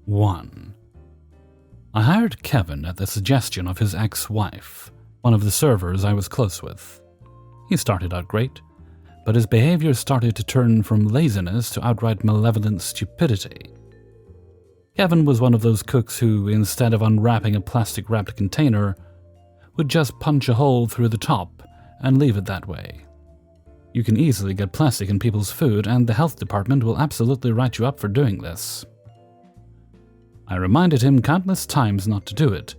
1. I hired Kevin at the suggestion of his ex-wife, one of the servers I was close with. He started out great, but his behavior started to turn from laziness to outright malevolent stupidity. Kevin was one of those cooks who, instead of unwrapping a plastic-wrapped container, would just punch a hole through the top and leave it that way. You can easily get plastic in people's food, and the health department will absolutely write you up for doing this. I reminded him countless times not to do it,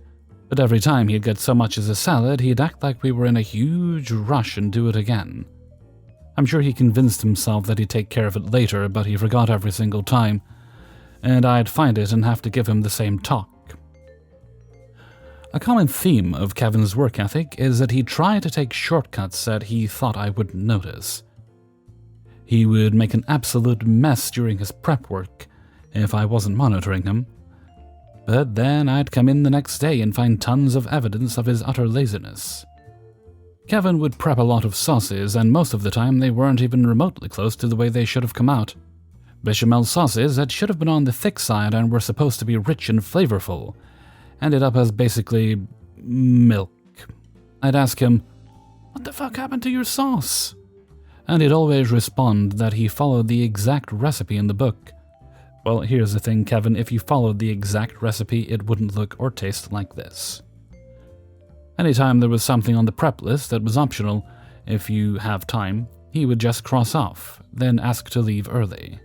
but every time he'd get so much as a salad, he'd act like we were in a huge rush and do it again. I'm sure he convinced himself that he'd take care of it later, but he forgot every single time, and I'd find it and have to give him the same talk. A common theme of Kevin's work ethic is that he tried to take shortcuts that he thought I wouldn't notice. He would make an absolute mess during his prep work if I wasn't monitoring him, but then I'd come in the next day and find tons of evidence of his utter laziness. Kevin would prep a lot of sauces, and most of the time they weren't even remotely close to the way they should have come out. Bechamel sauces that should have been on the thick side and were supposed to be rich and flavorful ended up as basically milk. I'd ask him, "What the fuck happened to your sauce?" And he'd always respond that he followed the exact recipe in the book. Well, here's the thing, Kevin, if you followed the exact recipe, it wouldn't look or taste like this. Anytime there was something on the prep list that was optional, if you have time, he would just cross off, then ask to leave early.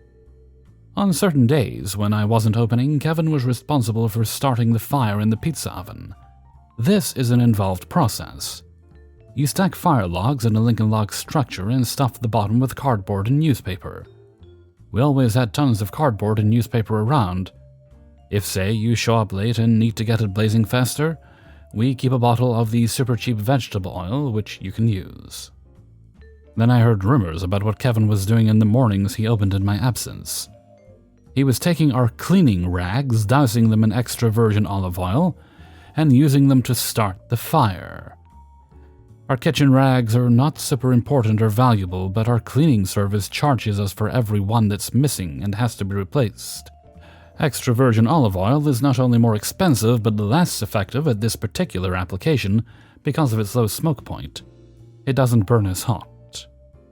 On certain days, when I wasn't opening, Kevin was responsible for starting the fire in the pizza oven. This is an involved process. You stack fire logs in a Lincoln log structure and stuff the bottom with cardboard and newspaper. We always had tons of cardboard and newspaper around. If, say, you show up late and need to get it blazing faster, we keep a bottle of the super cheap vegetable oil, which you can use. Then I heard rumors about what Kevin was doing in the mornings he opened in my absence. He was taking our cleaning rags, dousing them in extra virgin olive oil, and using them to start the fire. Our kitchen rags are not super important or valuable, but our cleaning service charges us for every one that's missing and has to be replaced. Extra virgin olive oil is not only more expensive, but less effective at this particular application because of its low smoke point. It doesn't burn as hot.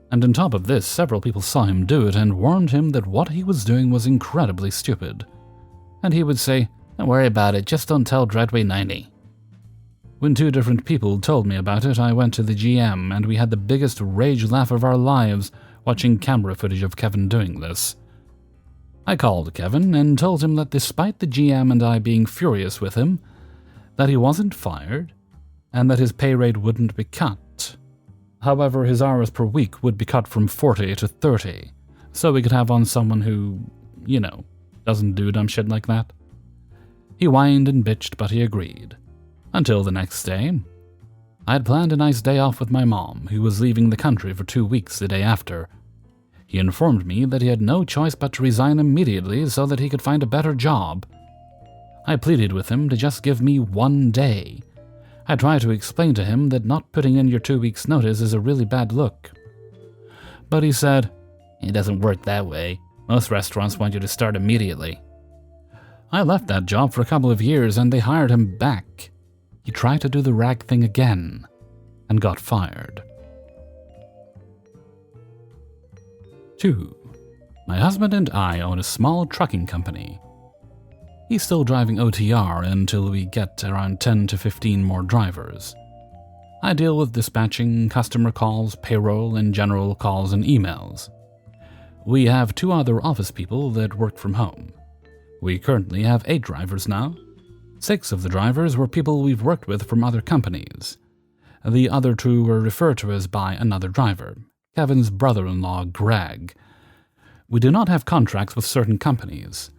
And on top of this, several people saw him do it and warned him that what he was doing was incredibly stupid. And he would say, "Don't worry about it, just don't tell Dreadway 90. When 2 different people told me about it, I went to the GM, and we had the biggest rage laugh of our lives watching camera footage of Kevin doing this. I called Kevin and told him that despite the GM and I being furious with him, that he wasn't fired, and that his pay rate wouldn't be cut. However, his hours per week would be cut from 40 to 30, so we could have on someone who, doesn't do dumb shit like that. He whined and bitched, but he agreed. Until the next day. I had planned a nice day off with my mom, who was leaving the country for 2 weeks the day after. He informed me that he had no choice but to resign immediately so that he could find a better job. I pleaded with him to just give me 1 day. I tried to explain to him that not putting in your 2 weeks' notice is a really bad look. But he said, "It doesn't work that way. Most restaurants want you to start immediately." I left that job for a couple of years and they hired him back. He tried to do the rag thing again and got fired. 2. My husband and I own a small trucking company. He's still driving OTR until we get around 10 to 15 more drivers. I deal with dispatching, customer calls, payroll, and general calls and emails. We have 2 other office people that work from home. We currently have 8 drivers now. 6 of the drivers were people we've worked with from other companies. The other 2 were referred to us by another driver, Kevin's brother-in-law, Greg. We do not have contracts with certain companies,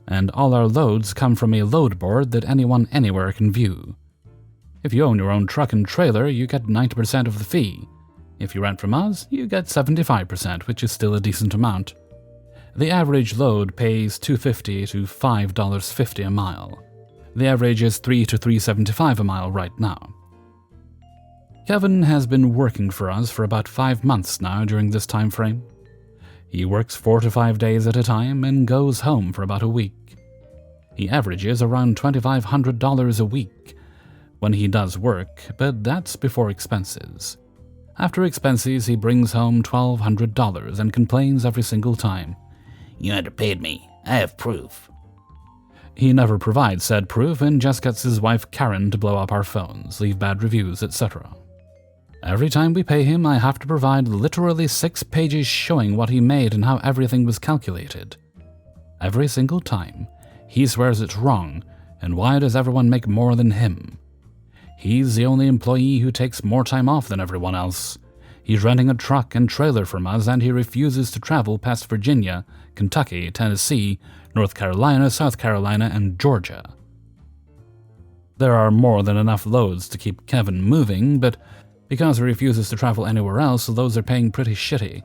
and all our loads come from a load board that anyone anywhere can view. If you own your own truck and trailer, you get 90% of the fee. If you rent from us, you get 75%, which is still a decent amount. The average load pays $2.50 to $5.50 a mile. The average is $3 to $3.75 a mile right now. Kevin has been working for us for about 5 months now during this time frame. He works 4 to 5 days at a time and goes home for about a week. He averages around $2,500 a week when he does work, but that's before expenses. After expenses, he brings home $1,200 and complains every single time. You underpaid me. I have proof. He never provides said proof and just gets his wife Karen to blow up our phones, leave bad reviews, etc. Every time we pay him, I have to provide literally 6 pages showing what he made and how everything was calculated. Every single time, he swears it's wrong, and why does everyone make more than him? He's the only employee who takes more time off than everyone else. He's renting a truck and trailer from us, and he refuses to travel past Virginia, Kentucky, Tennessee, North Carolina, South Carolina, and Georgia. There are more than enough loads to keep Kevin moving, but because he refuses to travel anywhere else, those are paying pretty shitty.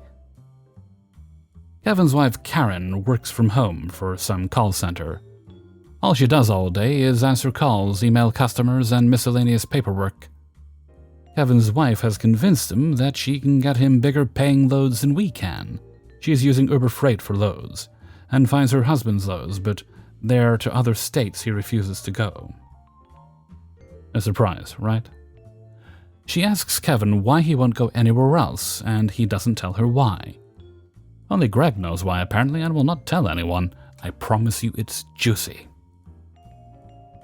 Kevin's wife Karen works from home for some call center. All she does all day is answer calls, email customers, and miscellaneous paperwork. Kevin's wife has convinced him that she can get him bigger paying loads than we can. She's using Uber Freight for loads, and finds her husband's loads, but they're to other states he refuses to go. A surprise, right? She asks Kevin why he won't go anywhere else, and he doesn't tell her why. Only Greg knows why, apparently, and will not tell anyone. I promise you it's juicy.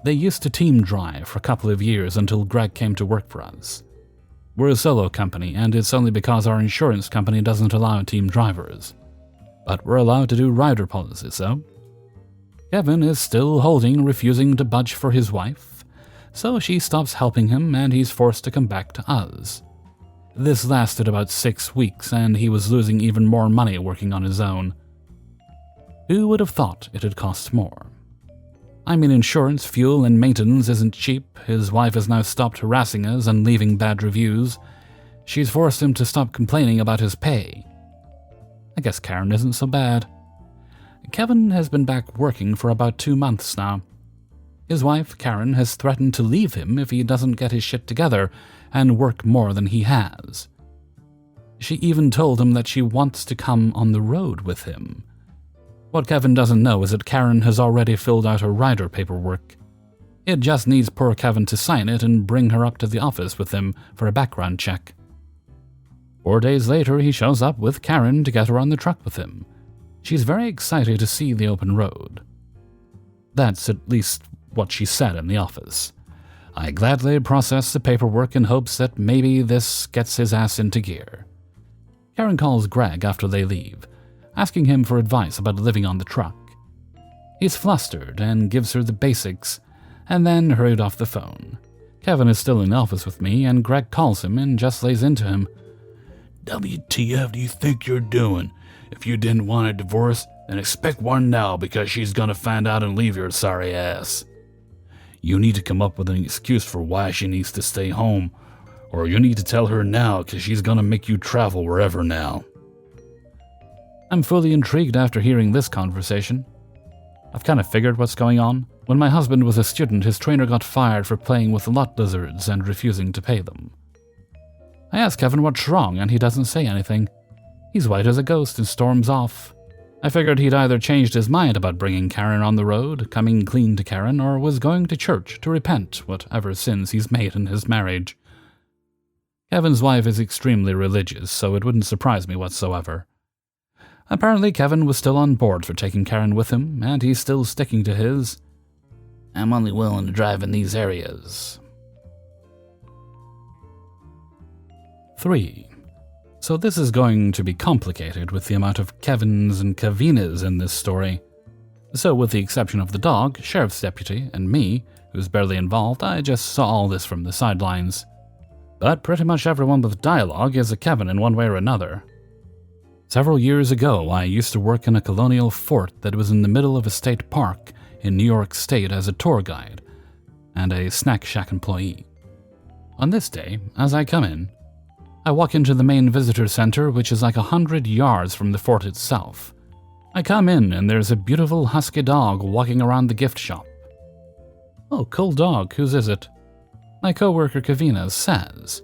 They used to team drive for a couple of years until Greg came to work for us. We're a solo company, and it's only because our insurance company doesn't allow team drivers. But we're allowed to do rider policies, so? Kevin is still holding, refusing to budge for his wife, so she stops helping him and he's forced to come back to us. This lasted about 6 weeks, and he was losing even more money working on his own. Who would have thought it'd cost more? I mean, insurance, fuel, and maintenance isn't cheap. His wife has now stopped harassing us and leaving bad reviews. She's forced him to stop complaining about his pay. I guess Karen isn't so bad. Kevin has been back working for about 2 months now. His wife, Karen, has threatened to leave him if he doesn't get his shit together and work more than he has. She even told him that she wants to come on the road with him. What Kevin doesn't know is that Karen has already filled out her rider paperwork. It just needs poor Kevin to sign it and bring her up to the office with him for a background check. 4 days later, he shows up with Karen to get her on the truck with him. She's very excited to see the open road. That's at least what she said in the office. I gladly process the paperwork in hopes that maybe this gets his ass into gear. Karen calls Greg after they leave, asking him for advice about living on the truck. He's flustered and gives her the basics, and then hurried off the phone. Kevin is still in the office with me, and Greg calls him and just lays into him. WTF do you think you're doing? If you didn't want a divorce, then expect one now, because she's gonna find out and leave your sorry ass. You need to come up with an excuse for why she needs to stay home, or you need to tell her now, because she's gonna make you travel wherever now. I'm fully intrigued after hearing this conversation. I've kind of figured what's going on. When my husband was a student, his trainer got fired for playing with lot lizards and refusing to pay them. I ask Kevin what's wrong, and he doesn't say anything. He's white as a ghost and storms off. I figured he'd either changed his mind about bringing Karen on the road, coming clean to Karen, or was going to church to repent whatever sins he's made in his marriage. Kevin's wife is extremely religious, so it wouldn't surprise me whatsoever. Apparently Kevin was still on board for taking Karen with him, and he's still sticking to his, I'm only willing to drive in these areas. 3. So this is going to be complicated with the amount of Kevins and Kevinas in this story. So with the exception of the dog, sheriff's deputy, and me, who's barely involved, I just saw all this from the sidelines. But pretty much everyone with dialogue is a Kevin in one way or another. Several years ago, I used to work in a colonial fort that was in the middle of a state park in New York State as a tour guide and a snack shack employee. On this day, as I come in, I walk into the main visitor center, which is like 100 yards from the fort itself. I come in and there's a beautiful husky dog walking around the gift shop. Oh, cool dog, whose is it? My coworker Kavina says,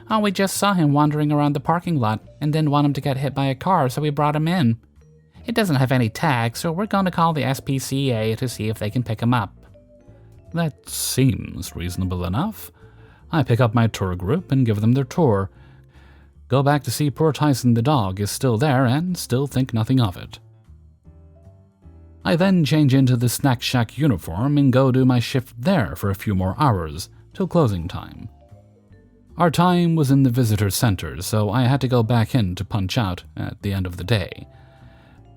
Oh, we just saw him wandering around the parking lot and didn't want him to get hit by a car, so we brought him in. It doesn't have any tag, so we're going to call the SPCA to see if they can pick him up. That seems reasonable enough. I pick up my tour group and give them their tour. Go back to see poor Tyson the dog is still there and still think nothing of it. I then change into the Snack Shack uniform and go do my shift there for a few more hours, till closing time. Our time was in the visitor center, so I had to go back in to punch out at the end of the day.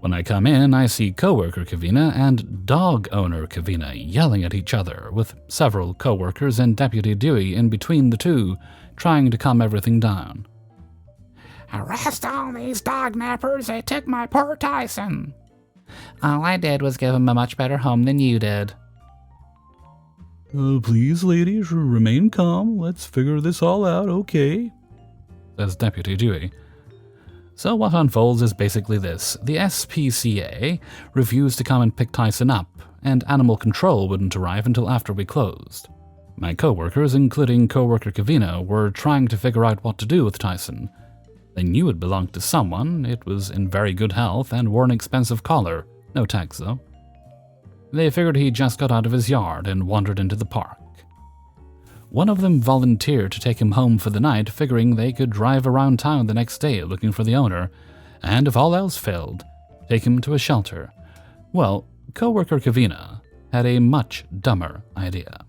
When I come in, I see coworker Kavina and dog owner Kavina yelling at each other, with several coworkers and Deputy Dewey in between the two, trying to calm everything down. Arrest all these dog nappers, they took my poor Tyson. All I did was give him a much better home than you did. Please, ladies, remain calm. Let's figure this all out, okay? Says Deputy Dewey. So what unfolds is basically this. The SPCA refused to come and pick Tyson up, and Animal Control wouldn't arrive until after we closed. My coworkers, including coworker Kavina, were trying to figure out what to do with Tyson. They knew it belonged to someone, it was in very good health, and wore an expensive collar. No tags, though. They figured he just got out of his yard and wandered into the park. One of them volunteered to take him home for the night, figuring they could drive around town the next day looking for the owner, and if all else failed, take him to a shelter. Well, coworker Kavina had a much dumber idea.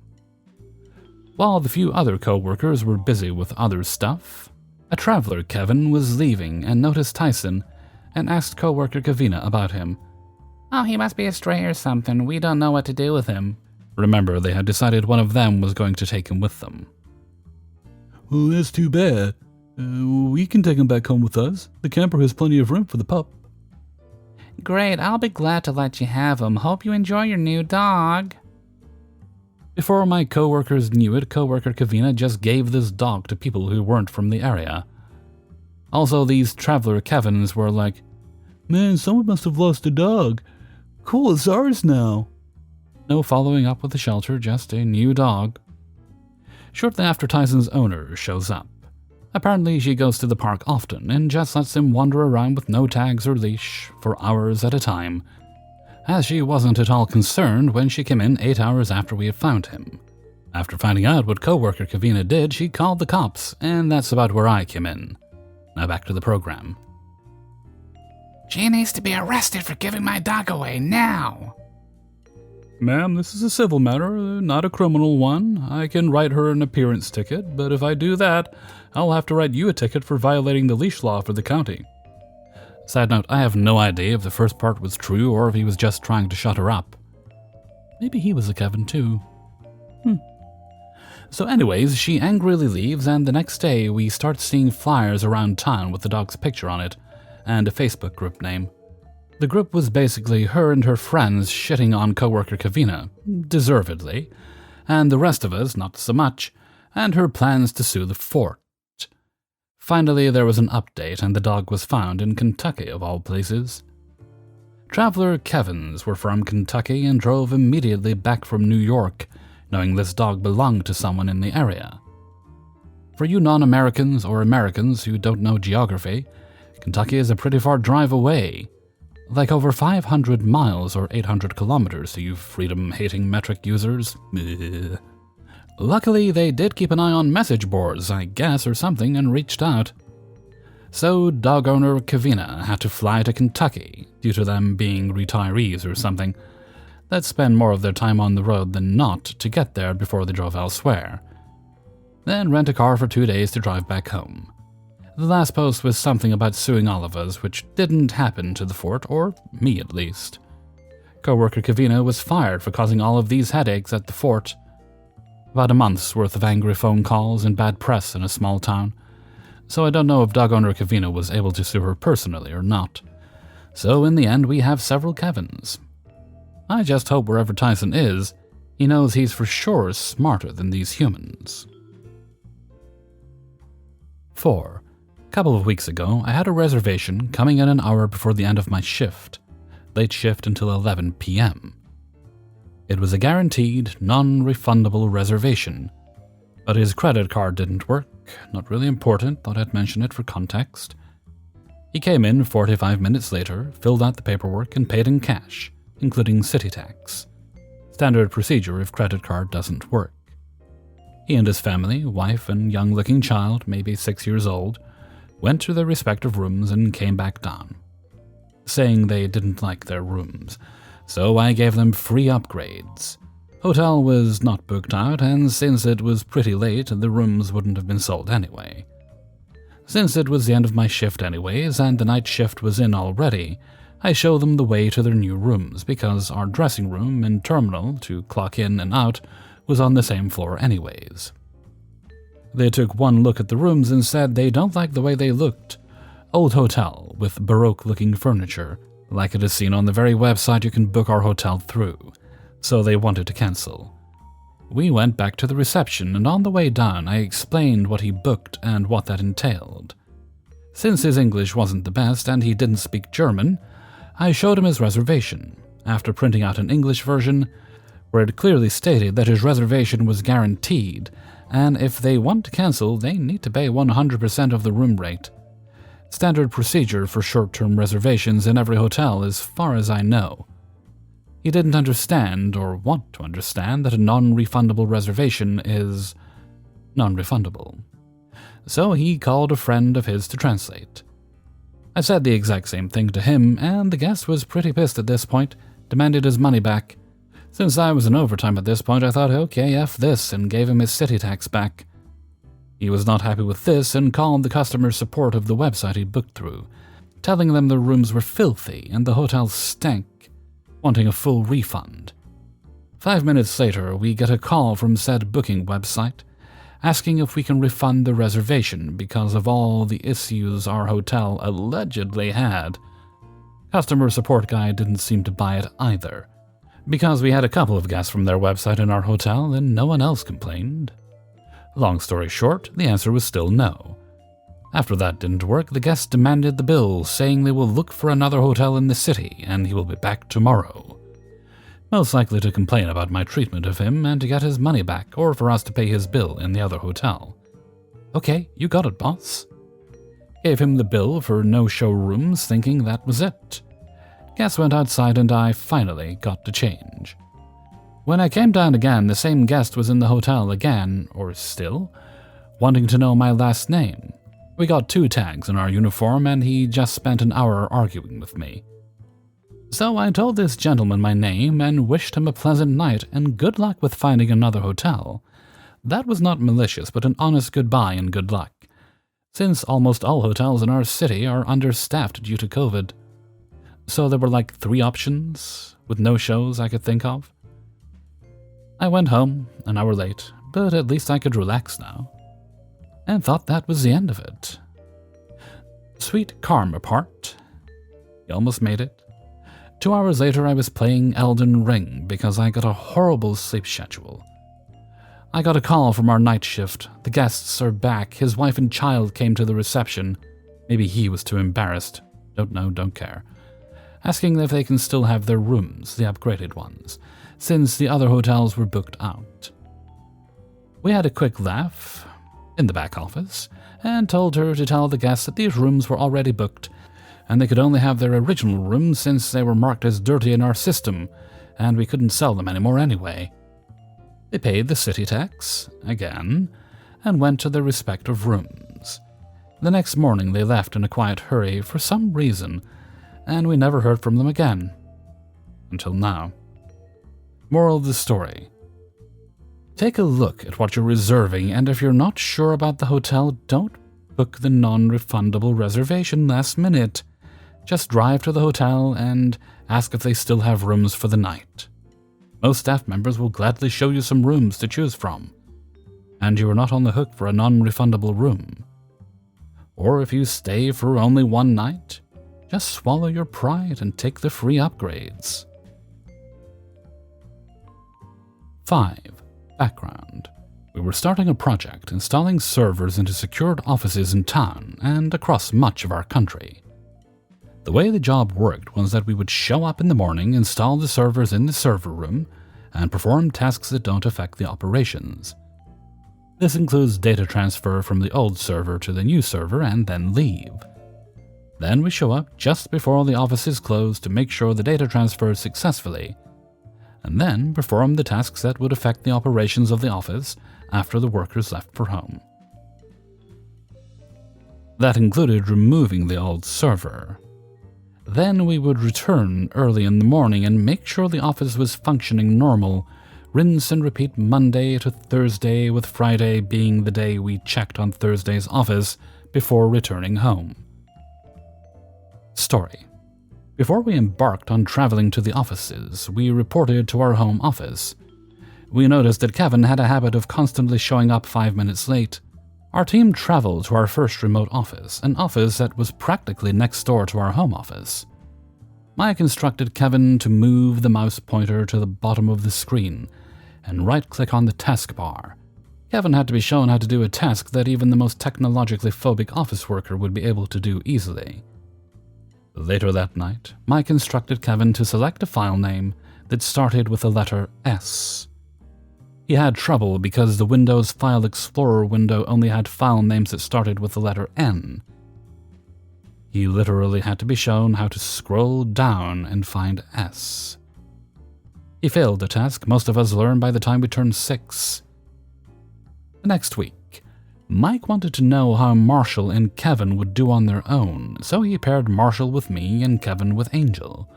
While the few other coworkers were busy with other stuff, a traveler, Kevin, was leaving and noticed Tyson and asked coworker Kavina about him. Oh, he must be a stray or something. We don't know what to do with him. Remember, they had decided one of them was going to take him with them. Well, that's too bad. We can take him back home with us. The camper has plenty of room for the pup. Great, I'll be glad to let you have him. Hope you enjoy your new dog. Before my coworkers knew it, coworker Kavina just gave this dog to people who weren't from the area. Also, these traveler Kevins were like, Man, someone must have lost a dog. Cool, it's ours now. No following up with the shelter, just a new dog. Shortly after, Tyson's owner shows up. Apparently, she goes to the park often and just lets him wander around with no tags or leash for hours at a time, as she wasn't at all concerned when she came in 8 hours after we had found him. After finding out what coworker Kavina did, she called the cops, and that's about where I came in. Now back to the program. She needs to be arrested for giving my dog away now. Ma'am, this is a civil matter, not a criminal one. I can write her an appearance ticket, but if I do that, I'll have to write you a ticket for violating the leash law for the county. Side note, I have no idea if the first part was true or if he was just trying to shut her up. Maybe he was a Kevin too. So anyways, she angrily leaves, and the next day we start seeing flyers around town with the dog's picture on it, and a Facebook group name. The group was basically her and her friends shitting on coworker Kavina, deservedly, and the rest of us not so much, and her plans to sue the fort. Finally, there was an update, and the dog was found in Kentucky, of all places. Traveler Kevins were from Kentucky and drove immediately back from New York, knowing this dog belonged to someone in the area. For you non-Americans or Americans who don't know geography, Kentucky is a pretty far drive away. Like over 500 miles or 800 kilometers to you freedom-hating metric users. Luckily, they did keep an eye on message boards, I guess, or something, and reached out. So, dog owner Kavina had to fly to Kentucky, due to them being retirees or something, that spend more of their time on the road than not to get there before they drove elsewhere. Then rent a car for 2 days to drive back home. The last post was something about suing all of us, which didn't happen to the fort, or me at least. Coworker Kavina was fired for causing all of these headaches at the fort. About a month's worth of angry phone calls and bad press in a small town. So I don't know if dog owner Kavina was able to sue her personally or not. So in the end, we have several Kevins. I just hope wherever Tyson is, he knows he's for sure smarter than these humans. 4. A couple of weeks ago, I had a reservation coming in an hour before the end of my shift, late shift until 11 p.m. It was a guaranteed, non-refundable reservation, but his credit card didn't work. Not really important, thought I'd mention it for context. He came in 45 minutes later, filled out the paperwork, and paid in cash, including city tax. Standard procedure if credit card doesn't work. He and his family, wife and young-looking child, maybe 6 years old, went to their respective rooms and came back down, saying they didn't like their rooms, so I gave them free upgrades. Hotel was not booked out, and since it was pretty late, the rooms wouldn't have been sold anyway. Since it was the end of my shift anyways, and the night shift was in already, I showed them the way to their new rooms, because our dressing room and terminal to clock in and out was on the same floor anyways. They took one look at the rooms and said they don't like the way they looked. Old hotel, with Baroque-looking furniture, like it is seen on the very website you can book our hotel through, so they wanted to cancel. We went back to the reception, and on the way down I explained what he booked and what that entailed. Since his English wasn't the best and he didn't speak German, I showed him his reservation, after printing out an English version, where it clearly stated that his reservation was guaranteed, and if they want to cancel, they need to pay 100% of the room rate. Standard procedure for short-term reservations in every hotel as far as I know. He didn't understand, or want to understand, that a non-refundable reservation is non-refundable. So he called a friend of his to translate. I said the exact same thing to him, and the guest was pretty pissed at this point, demanded his money back. Since I was in overtime at this point, I thought, okay, F this, and gave him his city tax back. He was not happy with this and called the customer support of the website he booked through, telling them the rooms were filthy and the hotel stank, wanting a full refund. 5 minutes later, we get a call from said booking website, asking if we can refund the reservation because of all the issues our hotel allegedly had. Customer support guy didn't seem to buy it either. Because we had a couple of guests from their website in our hotel and no one else complained. Long story short, the answer was still no. After that didn't work, the guest demanded the bill, saying they will look for another hotel in the city and he will be back tomorrow. Most likely to complain about my treatment of him and to get his money back, or for us to pay his bill in the other hotel. Okay, you got it, boss. Gave him the bill for no-show rooms, thinking that was it. Guest went outside and I finally got the change. When I came down again, the same guest was in the hotel again, or still, wanting to know my last name. We got 2 tags in our uniform and he just spent an hour arguing with me. So I told this gentleman my name and wished him a pleasant night and good luck with finding another hotel. That was not malicious, but an honest goodbye and good luck, since almost all hotels in our city are understaffed due to COVID. So there were like 3 options, with no shows I could think of. I went home, an hour late, but at least I could relax now, and thought that was the end of it. Sweet karma part. You almost made it. 2 hours later I was playing Elden Ring because I got a horrible sleep schedule. I got a call from our night shift. The guests are back. His wife and child came to the reception. Maybe he was too embarrassed. Don't know, don't care. Asking if they can still have their rooms, the upgraded ones, since the other hotels were booked out. We had a quick laugh in the back office and told her to tell the guests that these rooms were already booked and they could only have their original rooms since they were marked as dirty in our system and we couldn't sell them anymore anyway. They paid the city tax, again, and went to their respective rooms. The next morning they left in a quiet hurry for some reason, and we never heard from them again. Until now. Moral of the story. Take a look at what you're reserving, and if you're not sure about the hotel, don't book the non-refundable reservation last minute. Just drive to the hotel and ask if they still have rooms for the night. Most staff members will gladly show you some rooms to choose from, and you are not on the hook for a non-refundable room. Or if you stay for only one night, just swallow your pride and take the free upgrades. 5. Background. We were starting a project installing servers into secured offices in town and across much of our country. The way the job worked was that we would show up in the morning, install the servers in the server room, and perform tasks that don't affect the operations. This includes data transfer from the old server to the new server and then leave. Then we show up just before the office is closed to make sure the data transfers successfully, and then perform the tasks that would affect the operations of the office after the workers left for home. That included removing the old server. Then we would return early in the morning and make sure the office was functioning normal, rinse and repeat Monday to Thursday, with Friday being the day we checked on Thursday's office before returning home. Story. Before we embarked on traveling to the offices, we reported to our home office. We noticed that Kevin had a habit of constantly showing up 5 minutes late. Our team traveled to our first remote office, an office that was practically next door to our home office. Mike instructed Kevin to move the mouse pointer to the bottom of the screen and right-click on the taskbar. Kevin had to be shown how to do a task that even the most technologically phobic office worker would be able to do easily. Later that night, Mike instructed Kevin to select a file name that started with the letter S. He had trouble because the Windows File Explorer window only had file names that started with the letter N. He literally had to be shown how to scroll down and find S. He failed the task most of us learned by the time we turned 6. The next week, Mike wanted to know how Marshall and Kevin would do on their own, so he paired Marshall with me and Kevin with Angel.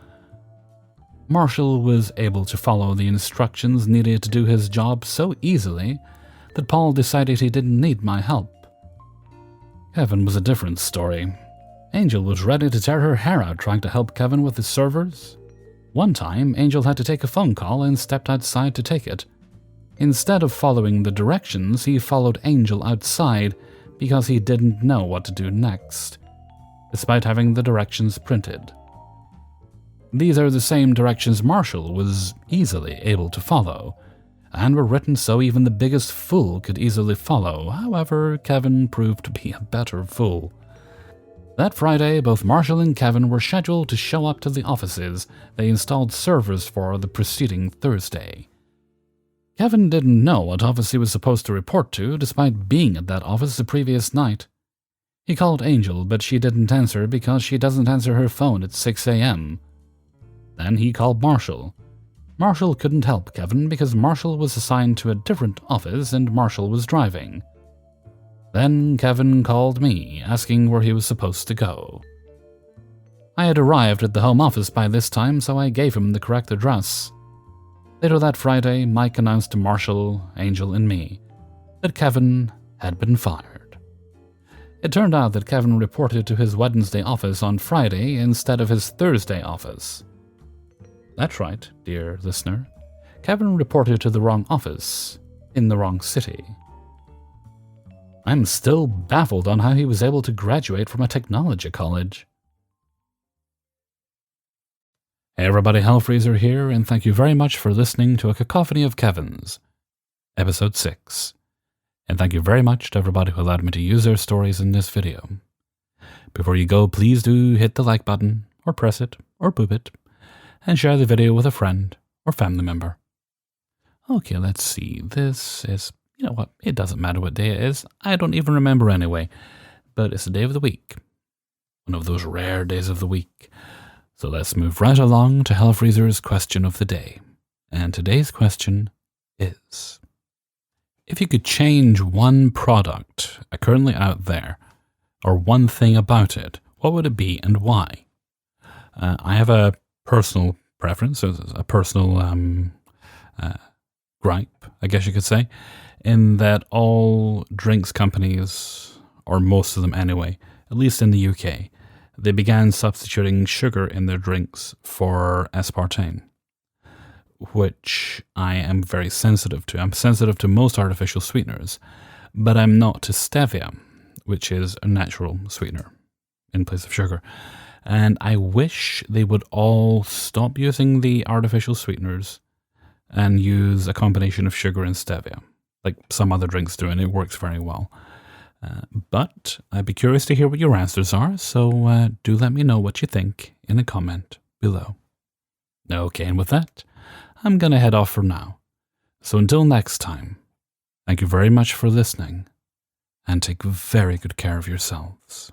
Marshall was able to follow the instructions needed to do his job so easily that Paul decided he didn't need my help. Kevin was a different story. Angel was ready to tear her hair out trying to help Kevin with his servers. One time, Angel had to take a phone call and stepped outside to take it. Instead of following the directions, he followed Angel outside because he didn't know what to do next, despite having the directions printed. These are the same directions Marshall was easily able to follow, and were written so even the biggest fool could easily follow. However, Kevin proved to be a better fool. That Friday, both Marshall and Kevin were scheduled to show up to the offices they installed servers for the preceding Thursday. Kevin didn't know what office he was supposed to report to, despite being at that office the previous night. He called Angel, but she didn't answer because she doesn't answer her phone at 6 a.m. Then he called Marshall. Marshall couldn't help Kevin because Marshall was assigned to a different office and Marshall was driving. Then Kevin called me, asking where he was supposed to go. I had arrived at the home office by this time, so I gave him the correct address. Later that Friday, Mike announced to Marshall, Angel, and me that Kevin had been fired. It turned out that Kevin reported to his Wednesday office on Friday instead of his Thursday office. That's right, dear listener. Kevin reported to the wrong office, in the wrong city. I'm still baffled on how he was able to graduate from a technology college. Hey everybody, Hellfreezer here, and thank you very much for listening to A Cacophony of Kevins, Episode 6. And thank you very much to everybody who allowed me to use their stories in this video. Before you go, please do hit the like button, or press it, or boop it, and share the video with a friend or family member. Okay, let's see. This is, you know what, it doesn't matter what day it is. I don't even remember anyway. But it's the day of the week. One of those rare days of the week. So let's move right along to Hellfreezer's question of the day. And today's question is, if you could change one product currently out there, or one thing about it, what would it be and why? I have a personal preference, a personal gripe, I guess you could say, in that all drinks companies, or most of them anyway, at least in the UK, they began substituting sugar in their drinks for aspartame, which I am very sensitive to. I'm sensitive to most artificial sweeteners, but I'm not to stevia, which is a natural sweetener in place of sugar. And I wish they would all stop using the artificial sweeteners and use a combination of sugar and stevia, like some other drinks do, and it works very well. But I'd be curious to hear what your answers are, so do let me know what you think in a comment below. Okay, and with that, I'm going to head off for now. So until next time, thank you very much for listening, and take very good care of yourselves.